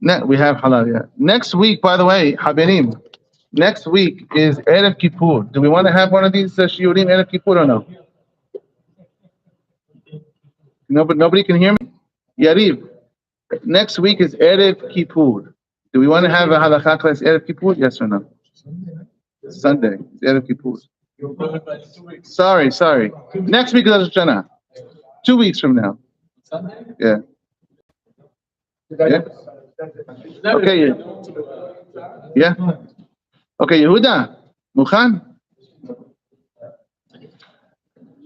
We have halal, yeah. Next week, by the way, Habirim, next week is Erev Kippur. Do we want to have one of these shiurim Erev Kippur or no? Nobody can hear me? Yariv, next week is Erev Kippur. Do we want to have a halakha class Erev Kippur? Yes or no? Sunday. It's Erev Kippur. Sorry. Next week is Rosh Hashanah. 2 weeks from now. Yeah. Yeah. Okay. Yeah. Okay, Yehuda. Mukhan.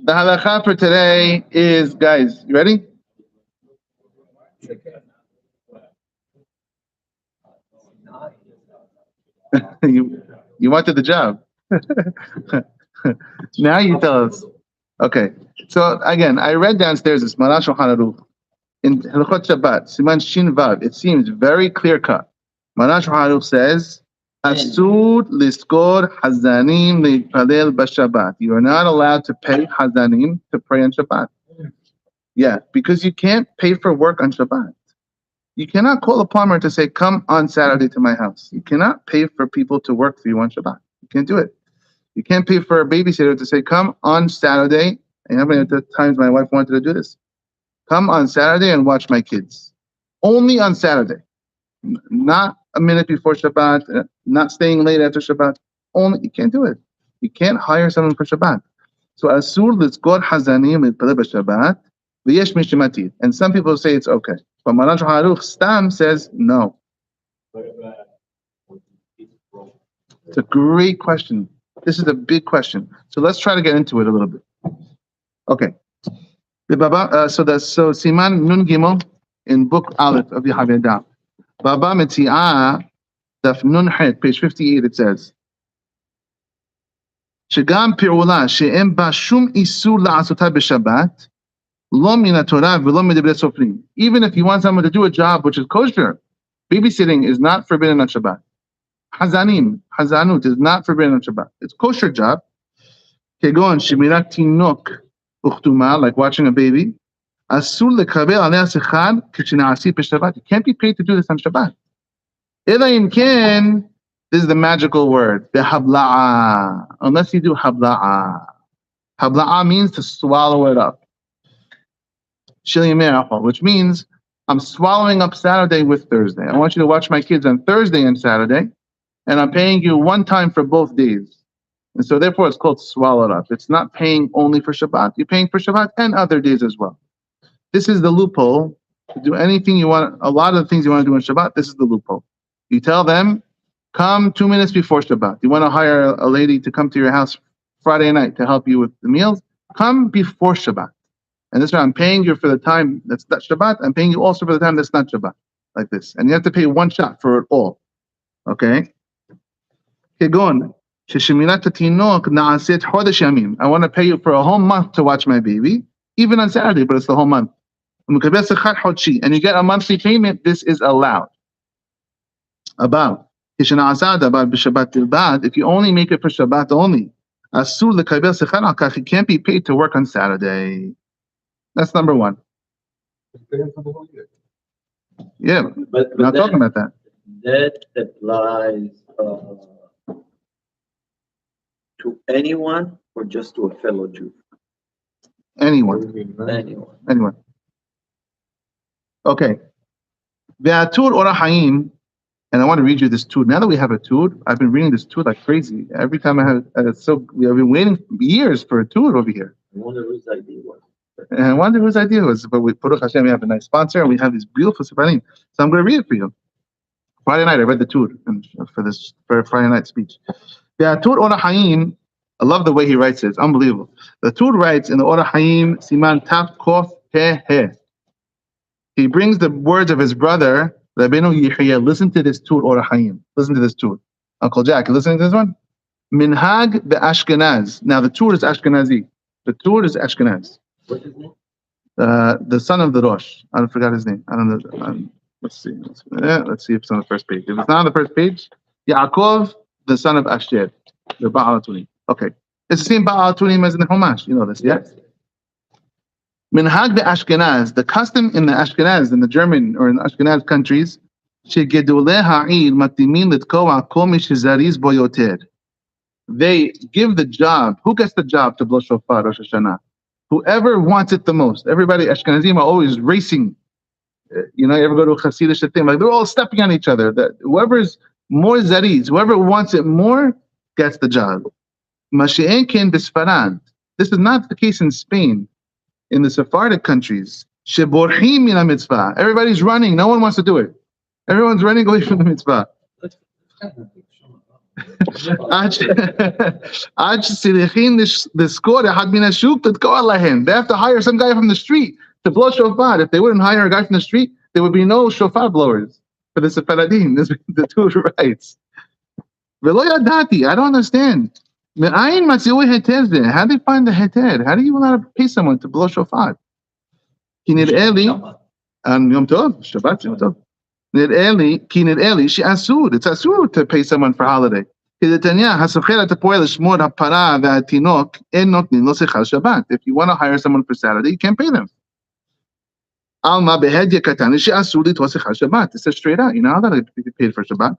The halakha for today is, guys, you ready? you wanted the job. Now you tell us. Okay. So again, I read downstairs this Marash Shulchan Aruch in Hilchot Shabbat, Siman Shin Vav. It seems very clear cut. Marash Shulchan Aruch says, Asur liskor hazanim leitpalel b'Shabbat. You are not allowed to pay hazanim to pray on Shabbat. Yeah, because you can't pay for work on Shabbat. You cannot call a plumber to say, come on Saturday to my house. You cannot pay for people to work for you on Shabbat. You can't do it. You can't pay for a babysitter to say, come on Saturday. And how many times my wife wanted to do this? Come on Saturday and watch my kids. Only on Saturday. Not a minute before Shabbat, not staying late after Shabbat. Only, you can't do it. You can't hire someone for Shabbat. So, asur litzkor hazanim l'itpalel b'Shabbat, v'yesh mishimati. And some people say it's okay. But Maran Shulchan Aruch Stam says no. It's a great question. This is a big question. So let's try to get into it a little bit. Okay. So Siman Nun Gimel in Book Aleph of Yechave daat. Baba Metziah Daf Nun Het, page 58, it says, Shegam Pirula she'em ba shum isur la'asotah b'Shabbat, lo min haTorah v'lo midivrei sofrim. Even if you want someone to do a job which is kosher, babysitting is not forbidden on Shabbat. Hazanut is not forbidden on Shabbat. It's a kosher job. Kegon shemirat tinok uchtuma, like watching a baby. Asur lekabel alei sechar k'shena'asi b'Shabbat. You can't be paid to do this on Shabbat. Ela im ken, this is the magical word, behabla'a. Unless you do habla'a. Habla'a means to swallow it up. Which means I'm swallowing up Saturday with Thursday. I want you to watch my kids on Thursday and Saturday, and I'm paying you one time for both days. And so therefore it's called swallowed up. It's not paying only for Shabbat. You're paying for Shabbat and other days as well. This is the loophole. To do anything you want, a lot of the things you want to do on Shabbat, this is the loophole. You tell them, come 2 minutes before Shabbat. You want to hire a lady to come to your house Friday night to help you with the meals? Come before Shabbat. And this way I'm paying you for the time that's not Shabbat. I'm paying you also for the time that's not Shabbat. Like this. And you have to pay one shot for it all. Okay? Kegon, sheshemirat hatinok na'aset chodesh yamim. I want to pay you for a whole month to watch my baby, even on Saturday, but it's the whole month. And you get a monthly payment. This is allowed. About if you only make it for Shabbat only, it can't be paid to work on Saturday. That's number one. Yeah, but we're not talking about that. That applies to anyone or just to a fellow Jew? Anyone. Okay. Ve'atur Orach Haim, and I want to read you this tour. Now that we have a tour, I've been reading this tour like crazy. Every time I have, we have been waiting years for a tour over here. I wonder whose idea was. And I wonder whose idea was. But with Baruch Hashem, we have a nice sponsor, and we have these beautiful sefarim. So I'm going to read it for you. Friday night, I read the tour for Friday night speech. Ve'atur Orach Haim. I love the way he writes it. It's unbelievable. The Tur writes in the Orach Haim, Siman Tav Kof He He. He brings the words of his brother, Rabbeinu Yechaya. Listen to this Tur Orach Haim. Listen to this Tur. Uncle Jack, you listening to this one? Minhag be'Ashkenaz. Now the Tur is Ashkenazi. The Tur is Ashkenaz. What's his name? The son of the Rosh. I forgot his name. I don't know. Let's see. Let's see if it's on the first page. If it's not on the first page, Yaakov, the son of Asher, the Baal HaTurim. Okay. It's the same Baal HaTurim as in the Chumash. You know this, yes? Minhag be'Ashkenaz. The custom in the Ashkenaz, in the German or in the Ashkenaz countries, שגדולי העיר מתאימים לתקוע כל מי שזריז בו יותר. They give the job. Who gets the job to blow shofar Rosh Hashanah? Whoever wants it the most. Everybody, Ashkenazim are always racing. You ever go to a Hasidic thing? Like they're all stepping on each other. That whoever's more zariz, whoever wants it more, gets the job. Mashi'enkin b'Sfarad. This is not the case in Spain, in the Sephardic countries. Sheborchim min mitzvah. Everybody's running. No one wants to do it. Everyone's running away from the mitzvah. They have to hire some guy from the street to blow shofar. If they wouldn't hire a guy from the street, there would be no shofar blowers for the Sephardim. This is the two rights. I don't understand. How do they find the heter? How do you allow to pay someone to blow shofar? On Yom Tov, Shabbat Yom Tov. It's asur to pay someone for holiday. If you want to hire someone for Saturday, you can't pay them. It says straight out, you're not allowed to be paid for Shabbat.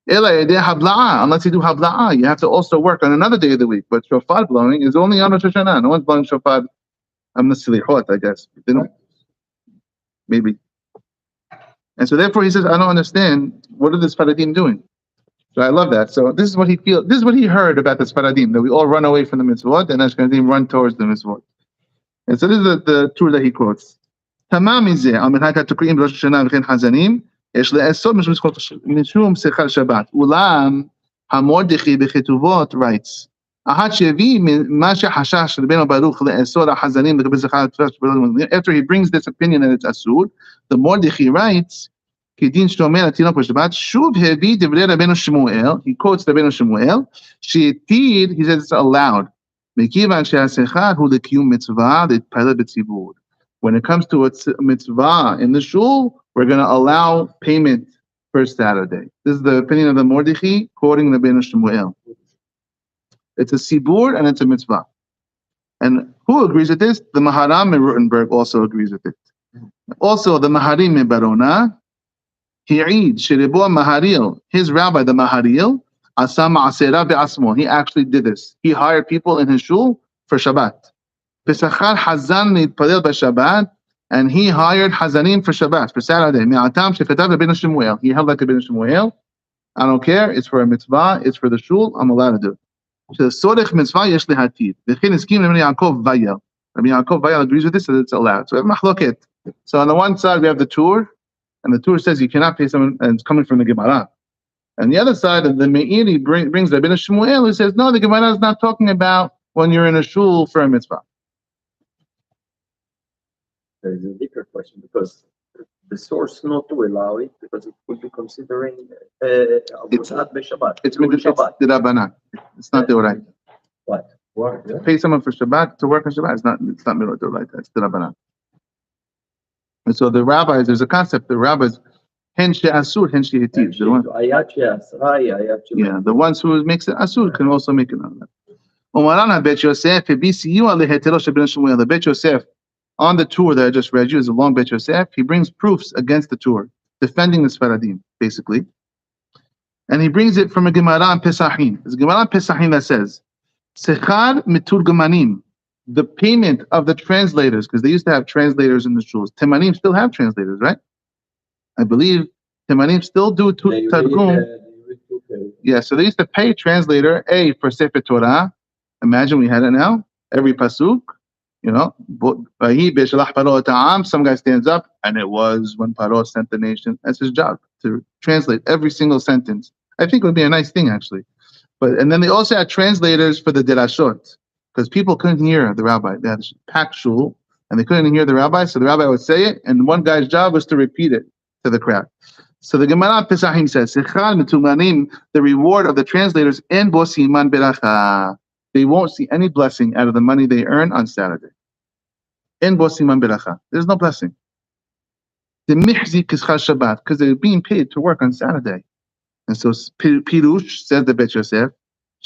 Unless you do habla'a, you have to also work on another day of the week. But shofar blowing is only on Rosh Hashanah. No one's blowing shofar. I'm the silichot, I guess. Maybe. And so therefore he says, I don't understand, what are the Sfaradim doing? So I love that. So this is what he feels, this is what he heard about the Sfaradim, that we all run away from the mitzvot and Ashkenazim run towards the mitzvot. And so this is the tour that he quotes. Tamam mizeh, al mechak ha'tukri'im b'Rosh Hashanah v'chen chazanim, yesh le'esod mishum sechal Shabbat. Ulam ha'mordechi b'chetuvot writes, after he brings this opinion that it's asur, the Mordechai writes, he quotes Rabbeinu Shmuel, he says it's allowed. When it comes to a mitzvah in the shul, we're going to allow payment for Saturday. This is the opinion of the Mordechai, quoting Rabbeinu Shmuel. It's a sibur and it's a mitzvah. And who agrees with this? The Maharam in Rutenberg also agrees with it. Also, the Maharim in Barona, Hi'id, Shiribo Maharil, his rabbi, the Maharil, Asama Asera Be'asmo, he actually did this. He hired people in his shul for Shabbat. Pesachar Hazan Nidpadel B'Shabbat, and he hired Hazanim for Shabbat, for Saturday. Mi'atam Shekatav Rabbeinu Shmuel. He held like Rabbeinu Shmuel. I don't care, it's for a mitzvah, it's for the shul, I'm allowed to do it. So Sorech mitzvah yesh lehatid. V'chein eskim Rabbi Yaakov Vayel. Rabbi Yaakov Vayel agrees with this, so it's allowed. So we have machloket. So on the one side we have the Tur, and the Tur says you cannot pay someone, and it's coming from the Gemara. And the other side of the Meiri brings Rabbeinu Shmuel, who says no, the Gemara is not talking about when you're in a shul for a mitzvah. There is a deeper question because the source not to allow it because it would be considering It's Shabbat. It's the Rabbanan. It's not the Oraita. What? To pay someone for Shabbat, to work on Shabbat, it's not the Oraita, it's the Rabbanan. And so the rabbis, there's a concept, the rabbis, hen she asur, hen she hitiv. Yeah, the ones who makes it asur can also make it on that. The Bet Yosef, on the tour that I just read you, is a long Bet Yosef. He brings proofs against the tour, defending the Sfaradim, basically. And he brings it from a Gemara in Pesachim. There's a Gemara in Pesachim that says, Sechar miturgamanim, the payment of the translators, because they used to have translators in the shuls. Temanim still have translators, right? I believe Temanim still do Targum. Yeah, so they used to pay translator A for Sefer Torah. Imagine we had it now, every pasuk. Some guy stands up, and it was when Paro sent the nation. That's his job, to translate every single sentence. I think it would be a nice thing, actually. And then they also had translators for the derashot, because people couldn't hear the rabbi. They had a packed shul, and they couldn't hear the rabbi, so the rabbi would say it, and one guy's job was to repeat it to the crowd. So the Gemara Pesachim says, the reward of the translators, en bo siman beracha. They won't see any blessing out of the money they earn on Saturday. En bo siman beracha. There's no blessing. The mihzi kishar Shabbat, because they're being paid to work on Saturday. And so Pirush says the Bet Yosef,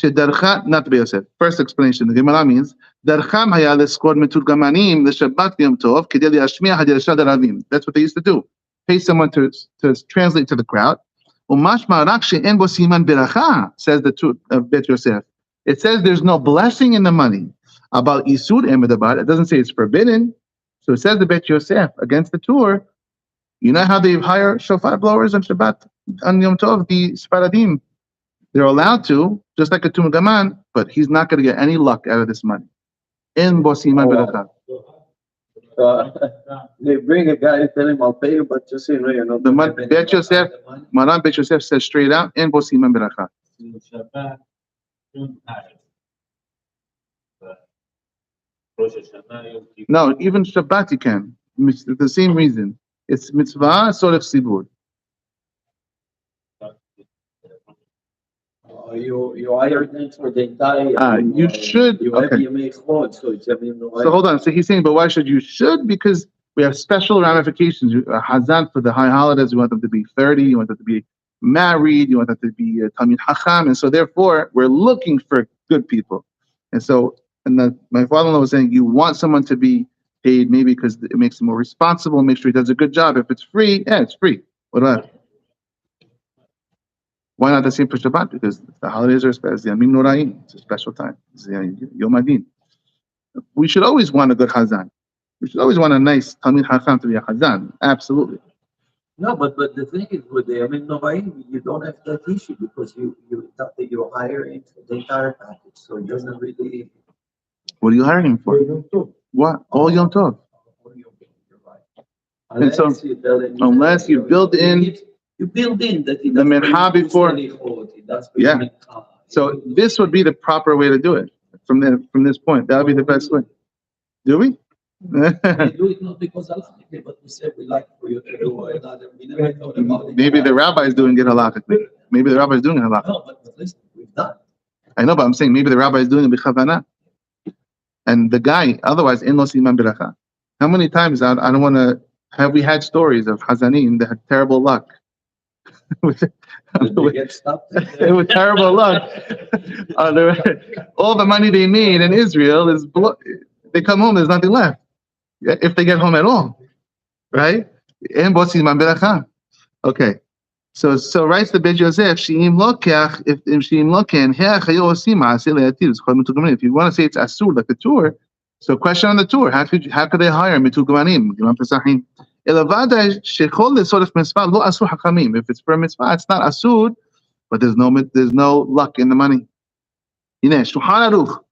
shedarcha, not the Bet Yosef. First explanation, the Gemara means, darcham haya leskor meturgamanim l'Shabbat yom tov kedei liyashmiya hadirashat aravim. That's what they used to do. pay someone to translate to the crowd. Umashma rak she'en bo siman beracha, says the two of Bet Yosef. It says there's no blessing in the money. About isur emedabad, it doesn't say it's forbidden. So it says the Bet Yosef against the tour. You know how they hire shofar blowers on Shabbat on Yom Tov, the Sfaradim. They're allowed to, just like a Tumagaman, but he's not going to get any luck out of this money. In Bosima Beracha. They bring a guy and tell him, I'll pay you, but just so you know, you're not. The Bet Yosef, Maran Bet Yosef says straight out, in Bosima Beracha. No, even Shabbat you can. The same reason. It's mitzvah, sorech sibur. You hire them for the entire. You should. You Okay. have make chod, so it's So hold on. So he's saying, but why should you? Should because we have special ramifications. Hazan for the high holidays, you want them to be 30. You want them to be married. You want them to be Talmid Chacham, and so therefore we're looking for good people. And so, my father-in-law was saying, you want someone to be paid maybe because it makes him more responsible, make sure he does a good job. If it's free, yeah, it's free. What about it? Why not the same for Shabbat? Because the holidays are special. Yamim Noraim. It's a special time. It's Yom Adin. We should always want a good Chazan. We should always want a nice Talmid Chacham to be a Chazan. Absolutely. No, but the thing is with the Yamim Noraim, you don't have that issue because you're hiring the entire package, so it doesn't really. What are you hiring him for? What? All Yom Tov. And so, unless you build in. You build in that the mincha before. Yeah. So this would be the proper way to do it from this point. That would be the best way. Do we? We do it not because I like it, but we said we like for you to do it. We never thought about it. Maybe the rabbi is doing it halachically. Maybe the rabbi is doing it halachically. No, but listen, we've done. I know, but I'm saying maybe the rabbi is doing it b'chavana. And the guy, otherwise, in lo siman beracha. How many times I don't want to. Have we had stories of Hazanim that had terrible luck? with terrible luck. All the money they made in Israel is they come home, there's nothing left. If they get home at all. Right? Okay. So writes the Bet Yosef, if you want to say it's asur like the tour, so question on the tour, how could they hire mitugamanim? If it's for a mitzvah, it's not asur, but there's no luck in the money. Shulchan Aruch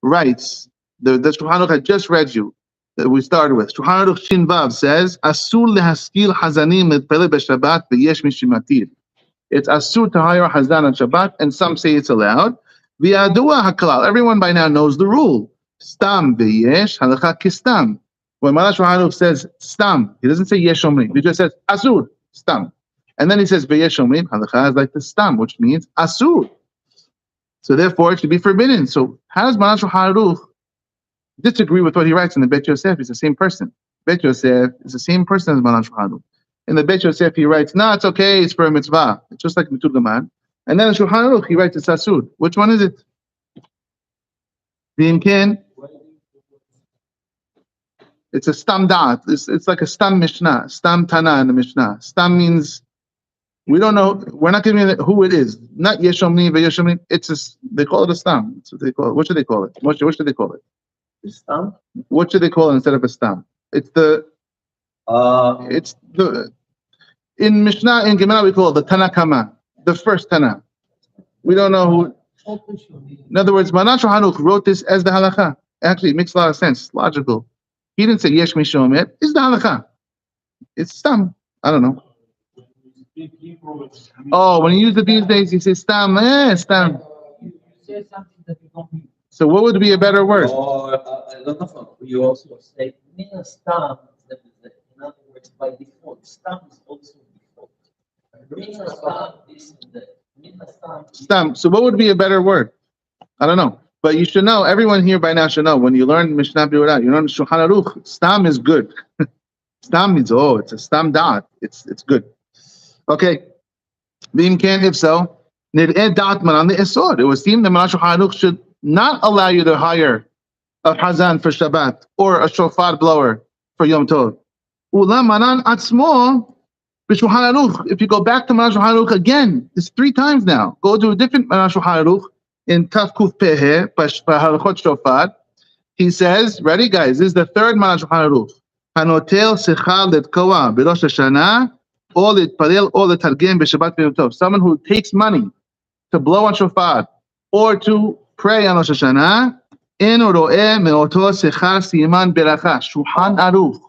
writes, the Shulchan Aruch I just read you, that we started with. Shulchan Aruch Shin Vav says, asur lehaskil hazanim letpele b'Shabbat v'yesh mishimatir. It's asur to hire a hazan on Shabbat, and some say it's allowed. V'yadua hakalal. Everyone by now knows the rule. Stam v'yesh halacha kistam. When Maran Shulchan Aruch says stam, he doesn't say yesh omrim. He just says asur, stam. And then he says v'yesh omrim, halacha is like the stam, which means asur. So therefore it should be forbidden. So how does Maran Shulchan Aruch disagree with what he writes in the Bet Yosef? He's the same person. Bet Yosef is the same person as Maran Shulchan Aruch. In the Bet Yosef he writes, no, it's okay, it's for a mitzvah. It's just like Mitugman. And then in Shulchan Aruch he writes it's asur. Which one is it? V'imken, it's a stam daat. It's like a stam mishnah, stam tana in the mishnah. Stam means we don't know. We're not giving you who it is. Not yeshomni v'yeshomni. They call it a stam. That's what they call it. What should they call it? What should they call it? Stam? What should they call it instead of a stam? It's the in Mishnah, in Gemara we call it the Tanakama, the first Tana. We don't know who. In other words, Maran Shulchan Aruch wrote this as the halacha. Actually, it makes a lot of sense. It's logical. He didn't say yesh mishomet. It's the halacha. It's stam. I don't know. Oh, when you use it these days, you say stam. Stam. So what would be a better word? You also say mina stam. In other words, by default, stam is also default. Mina stam is the mina stam. Stam. So what would be a better word? I don't know. But you should know, everyone here by now should know, when you learn Mishnah B'Yurah, you learn Shulchan Aruch, stam is good. Stam means, it's a stam daat. It's good. Okay. V'imken, if so, nir'eh daat maran le'esod. It would seem that Maran Shulchan Aruch should not allow you to hire a hazan for Shabbat or a shofar blower for Yom Tov. Ulam maran atzmo B'Shulchan Aruch, if you go back to Maran Shulchan Aruch again, it's 3 times now. Go to a different Maran Shulchan Aruch in Taf Kuf Peh, Halachot Shofar. He says, ready guys, this is the 3rd Maran Shulchan Aruch. Hanotel Sechal Letkoa B'Rosh Hashanah, or Litparel, or Letargem B'Shabbat V'Yom Tov. Someone who takes money to blow on shofar or to pray on Rosh Hashanah, Eno Ro'eh Me'oto Sechal Siman Beracha, Shulchan Aruch.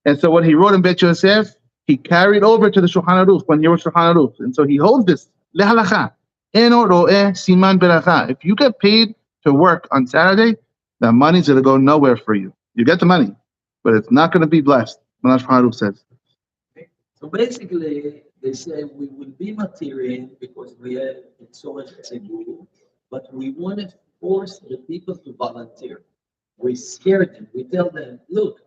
And so what he wrote in Bet Yosef, he carried over to the Shulchan Aruch when he wrote Shulchan Aruch. And so he holds this, Lehalacha, Eno Ro'eh Siman Beracha. If you get paid to work on Saturday, the money's going to go nowhere for you. You get the money, but it's not going to be blessed. Shulchan Aruch says. So basically, they say we will be material because we have so much tzibur, but we want to force the people to volunteer. We scare them. We tell them, look,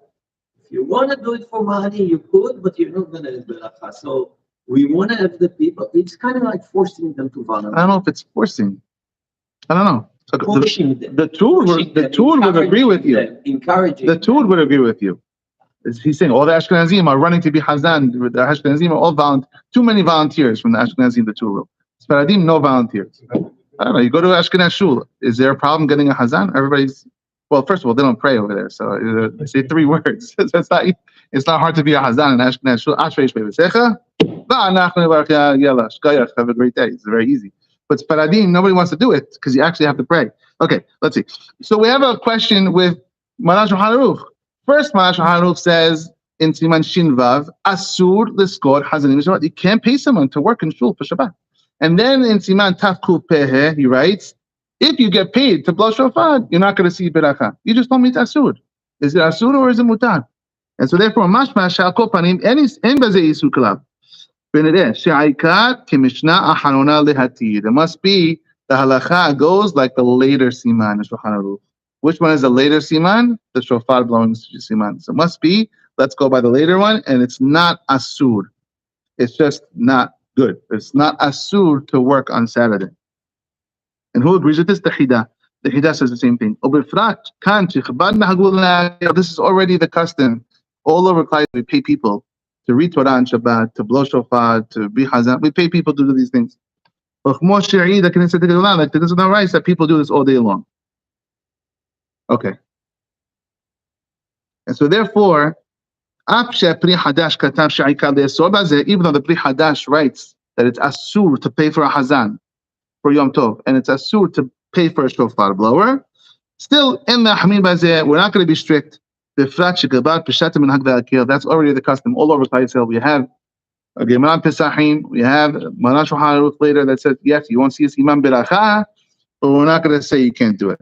if you want to do it for money, you could, but you're not going to have beracha. So we want to have the people. It's kind of like forcing them to volunteer. I don't know if it's forcing. I don't know. So Pushing them. The tool would agree with you. Encouraging. The tool would agree with you. He's saying all the Ashkenazim are running to be chazan. The Ashkenazim are all too many volunteers from the Ashkenazim, the two room. Sfaradim, no volunteers. I don't know. You go to Ashkenaz shul. Is there a problem getting a chazan? Everybody's, well, first of all, they don't pray over there, so they say 3 words. It's not hard to be a chazan in Ashkenaz shul. Ashrei shvei v'secha, have a great day. It's very easy. But Sfaradim, nobody wants to do it because you actually have to pray. Okay, let's see. So we have a question with Maran Shulchan Aruch. First, Maran Shulchan Aruch says in Siman Shin Vav, Asur l'skor hazanim Shabbat. You can't pay someone to work in shul for Shabbat. And then in Siman Taf Kuf Peh, he writes, if you get paid to blow shofar, you're not going to see beracha. You just told me it's asur. Is it asur or is it mutar? And so therefore, mashma sha'akol panim en bazeh isu kalav. She'aikar k'mishnah acharona lehatid. It must be the halacha goes like the later siman in Shulchan Aruch. Which one is the later siman? The shofar blowing siman. So it must be, let's go by the later one, and it's not asur. It's just not good. It's not asur to work on Saturday. And who agrees with this? The Chida. The Chida says the same thing. This is already the custom. All over Klal, we pay people to read Torah on Shabbat, to blow shofar, to be chazan. We pay people to do these things. Like this is not right that people do this all day long. Okay. And so therefore, even though the Pri Hadash writes that it's asur to pay for a hazan for Yom Tov, and it's asur to pay for a shofar blower, still, we're not going to be strict. That's already the custom all over Klal Yisrael. We have Gemara Pesachim, we have Maran Shulchan Aruch later that says, yes, you won't see us Imam Beracha, but we're not going to say you can't do it.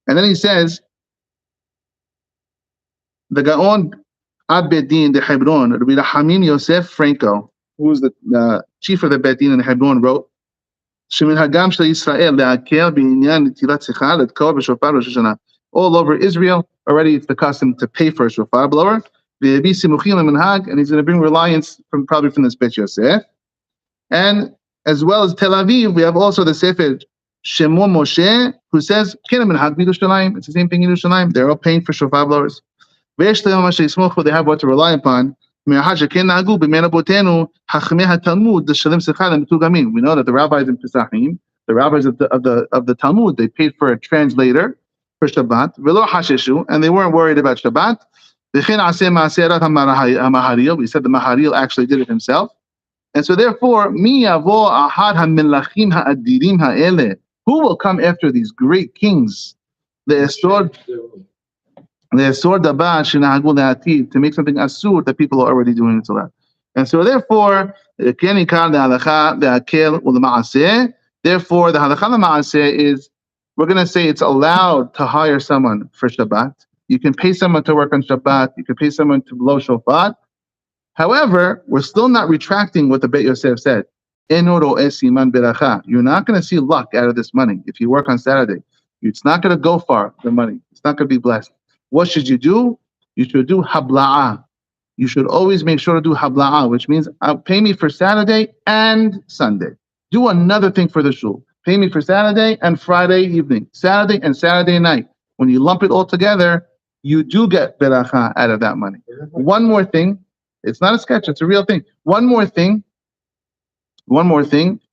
And then he says, the Gaon Ad Bedin de Hebron, Rabbi Rahamim Yosef Franco, who was the chief of the Bedin in Hebron, wrote, Sheminhagam shel Yisrael le'akel b'inyan netilat sicha letkor b'shofar Rosh Hashanah. All over Israel, already it's the custom to pay for a shofar blower. And he's going to bring reliance probably from this Bet Yosef. And as well as Tel Aviv, we have also the Sefer Shemo Moshe, who says, it's the same thing in Yerushalayim. They're all paying for shofar blowers. They have what to rely upon. We know that the rabbis in Pesachim, the rabbis of the Talmud, they paid for a translator for Shabbat, and they weren't worried about Shabbat. We said the Maharil actually did it himself. And so therefore, who will come after these great kings? To make something asur that people are already doing it. And so therefore, therefore the halacha l'maaseh is, we're going to say it's allowed to hire someone for Shabbat. You can pay someone to work on Shabbat. You can pay someone to blow shofar. However, we're still not retracting what the Bet Yosef said. You're not going to see luck out of this money if you work on Saturday. It's not going to go far, the money. It's not going to be blessed. What should you do? You should do habla'ah. You should always make sure to do habla'ah, which means pay me for Saturday and Sunday. Do another thing for the shul. Pay me for Saturday and Friday evening, Saturday and Saturday night. When you lump it all together, you do get beracha out of that money. One more thing, It's not a sketch, it's a real thing. One more thing,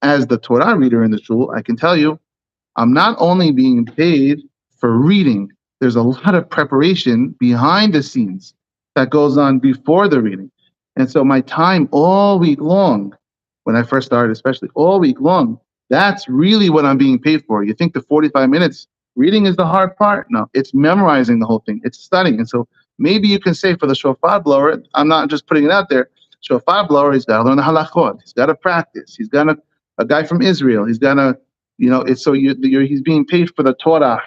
as the Torah reader in the shul, I can tell you, I'm not only being paid for reading, there's a lot of preparation behind the scenes that goes on before the reading. And so my time all week long, when I first started, especially all week long, that's really what I'm being paid for. You think the 45 minutes reading is the hard part? No, it's memorizing the whole thing. It's studying. And so maybe you can say for the shofar blower, I'm not just putting it out there, shofar blower, he's got to learn the halachot. He's got to practice. He's got a guy from Israel. He's got to, it's so he's being paid for the Torah.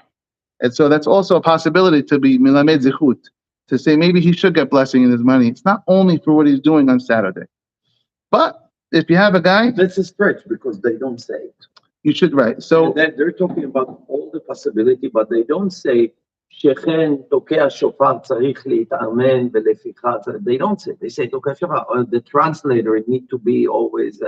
And so that's also a possibility to be milamed zichut, to say maybe he should get blessing in his money. It's not only for what he's doing on Saturday. But if you have a guy, that's a stretch because they don't say it. You should write. So then they're talking about all the possibility, but they don't say שכן תוקע שופר צריך להתאמן ולפיכך. They don't say. They say תוקע שופר. The translator need to be always.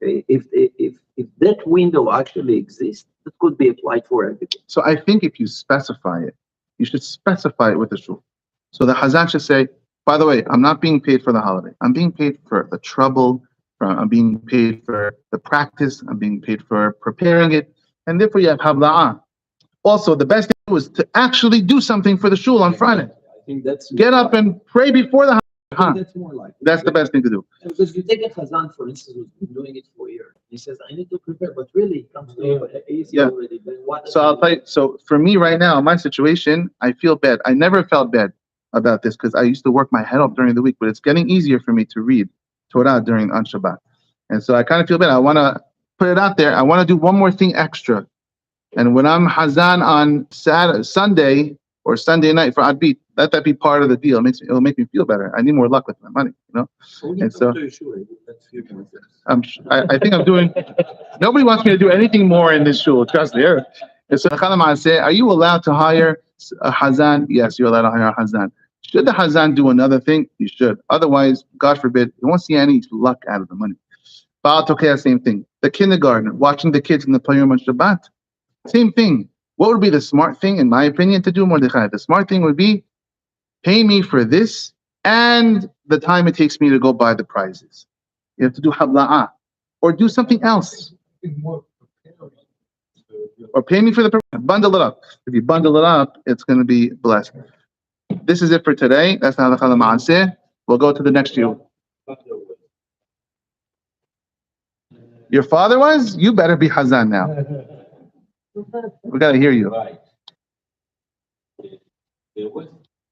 If that window actually exists, it could be applied for everything. So I think if you specify it, you should specify it with the shul. So the chazan should say, by the way, I'm not being paid for the holiday. I'm being paid for the trouble. I'm being paid for the practice. I'm being paid for preparing it. And therefore you have havla'ah. Also, the best thing was to actually do something for the shul on Friday. I think that's get up and pray before the that's more like that's the best thing to do. Because you take a chazan, for instance, who's been doing it for a year. He says, I need to prepare, but really it comes to you easy already. Then what so I'll tell you, so for me right now, in my situation, I feel bad. I never felt bad about this because I used to work my head off during the week, but it's getting easier for me to read Torah on Shabbat. And so I kind of feel bad. I want to put it out there. I want to do one more thing extra. And when I'm hazan on Sunday or Sunday night for Adbit, let that be part of the deal. It'll make me feel better. I need more luck with my money, And so I think I'm doing. Nobody wants me to do anything more in this shul. Trust me. And so are you allowed to hire a hazan? Yes, you're allowed to hire a hazan. Should the hazan do another thing? You should. Otherwise, God forbid, you won't see any luck out of the money. Baal Tokea, same thing. The kindergarten, watching the kids in the playroom on Shabbat, same thing. What would be the smart thing, in my opinion, to do, Mordechai? The smart thing would be, pay me for this and the time it takes me to go buy the prizes. You have to do habla'ah. Or do something else. Or pay me for the bundle it up. If you bundle it up, it's going to be blessed. This is it for today. That's the halakha l'ma'aseh. We'll go to the next year. Your father was? You better be hazan now. We got to hear you. Right. There was